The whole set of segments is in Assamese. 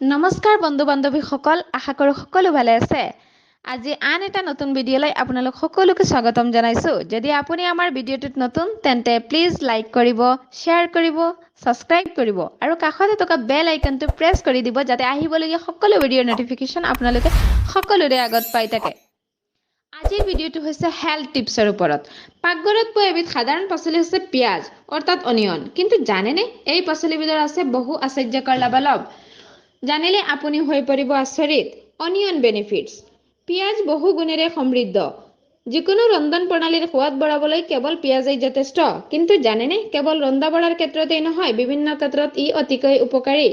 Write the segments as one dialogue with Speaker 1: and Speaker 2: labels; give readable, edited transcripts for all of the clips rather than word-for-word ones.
Speaker 1: নমস্কাৰ বন্ধু বান্ধৱীসকল, আশা কৰোঁ সকলো ভালে আছে। আজি আন এটা নতুন ভিডিঅ'লৈ আপোনালোক সকলোকে স্বাগতম জনাইছো। যদি আপুনি আমাৰ ভিডিঅ'টোত নতুন তেন্তে প্লিজ লাইক কৰিব, শ্বেয়াৰ কৰিব, সাবস্ক্ৰাইব কৰিব আৰু কাষতে থকা বেল আইকনটো প্ৰেছ কৰি দিব যাতে আহিবলগীয়া সকলো ভিডিঅ'ৰ নটিফিকেশ্যন আপোনালোকে সকলোৰে আগত পাই থাকে। আজিৰ ভিডিঅ'টো হৈছে হেল্থ টিপছৰ ওপৰত। পাকঘৰত পোৱা এবিধ সাধাৰণ পাচলি হৈছে পিঁয়াজ অৰ্থাৎ অনিয়ন। কিন্তু জানেনে এই পাচলিবিধৰ আছে বহু আশ্চৰ্যকৰ লাভালাভ। জানিলে আপুনি হৈ পৰিব আচৰিত। Onion benefits. পিঁয়াজ বহু গুণেৰে সমৃদ্ধ। যিকোনো ৰন্ধন প্ৰণালীৰ সোৱাদ বঢ়াবলৈ কেৱল পিঁয়াজেই যথেষ্ট। কিন্তু জানেনে কেৱল ৰন্ধা বঢ়াৰ ক্ষেত্ৰতেই নহয়, বিভিন্ন ক্ষেত্ৰত ই অতিকৈ উপকাৰী।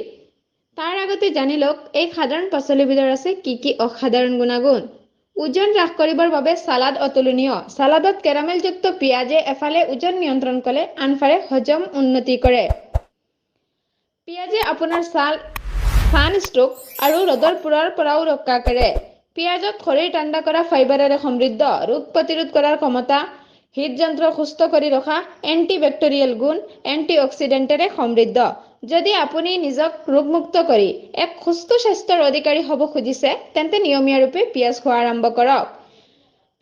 Speaker 1: তাৰ আগতে জানি লওক এই সাধাৰণ পাচলিবিধৰ আছে কি কি অসাধাৰণ গুণাগুণ। ওজন হ্ৰাস কৰিবৰ বাবে চালাড অতুলনীয়। চালাডত কেৰামেলযুক্ত পিঁয়াজে এফালে ওজন নিয়ন্ত্ৰণ কৰে, আনফালে হজম উন্নতি কৰে। পিঁয়াজে আপোনাৰ ছানষ্ট্ৰোক আৰু ৰ'দৰ পোৰাৰ পৰাও ৰক্ষা কৰে। পিঁয়াজত শৰীৰ ঠাণ্ডা কৰা ফাইবাৰেৰে সমৃদ্ধ, ৰোগ প্ৰতিৰোধ কৰাৰ ক্ষমতা, হৃদযন্ত্ৰ সুস্থ কৰি ৰখা, এণ্টিবেক্টেৰিয়েল গুণ, এণ্টিঅক্সিডেণ্টেৰে সমৃদ্ধ। যদি আপুনি নিজক ৰোগমুক্ত কৰি এক সুস্থ স্বাস্থ্যৰ অধিকাৰী হ'ব খুজিছে তেন্তে নিয়মীয়াৰূপে পিঁয়াজ খোৱা আৰম্ভ কৰক।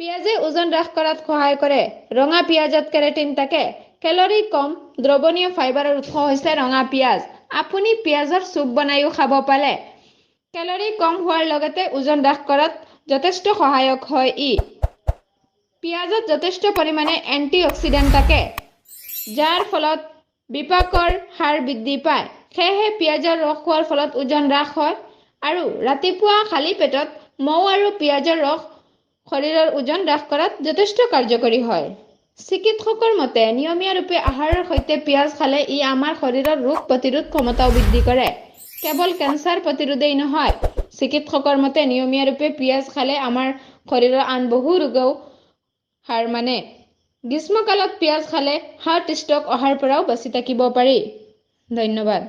Speaker 1: পিঁয়াজে ওজন হ্ৰাস কৰাত সহায় কৰে। ৰঙা পিঁয়াজত কেৰাটিন থাকে। কেলৰি কম, দ্ৰৱণীয় ফাইবাৰৰ উৎস হৈছে ৰঙা পিঁয়াজ। আপুনি পিঁয়াজৰ চুপ বনাইও খাব পাৰে। কেলৰি কম হোৱাৰ লগতে ওজন হ্ৰাস কৰাত যথেষ্ট সহায়ক হয় ই। পিঁয়াজত যথেষ্ট পৰিমাণে এণ্টিঅক্সিডেণ্ট থাকে, যাৰ ফলত বিপাকৰ হাৰ বৃদ্ধি পায়। সেয়েহে পিঁয়াজৰ ৰস খোৱাৰ ফলত ওজন হ্ৰাস হয় আৰু ৰাতিপুৱা খালী পেটত মৌ আৰু পিঁয়াজৰ ৰস শৰীৰৰ ওজন হ্ৰাস কৰাত যথেষ্ট কাৰ্যকৰী হয়। চিকিৎসকৰ মতে নিয়মীয়াৰূপে আহাৰৰ সৈতে পিঁয়াজ খালে ই আমাৰ শৰীৰৰ ৰোগ প্ৰতিৰোধ ক্ষমতাও বৃদ্ধি কৰে। কেৱল কেঞ্চাৰ প্ৰতিৰোধেই নহয়, চিকিৎসকৰ মতে নিয়মীয়াৰূপে পিঁয়াজ খালে আমাৰ শৰীৰৰ আন বহু ৰোগেও হাৰ মানে। গ্ৰীষ্মকালত পিঁয়াজ খালে হাৰ্ট ষ্ট্ৰোক অহাৰ পৰাও বাচি থাকিব পাৰি। ধন্যবাদ।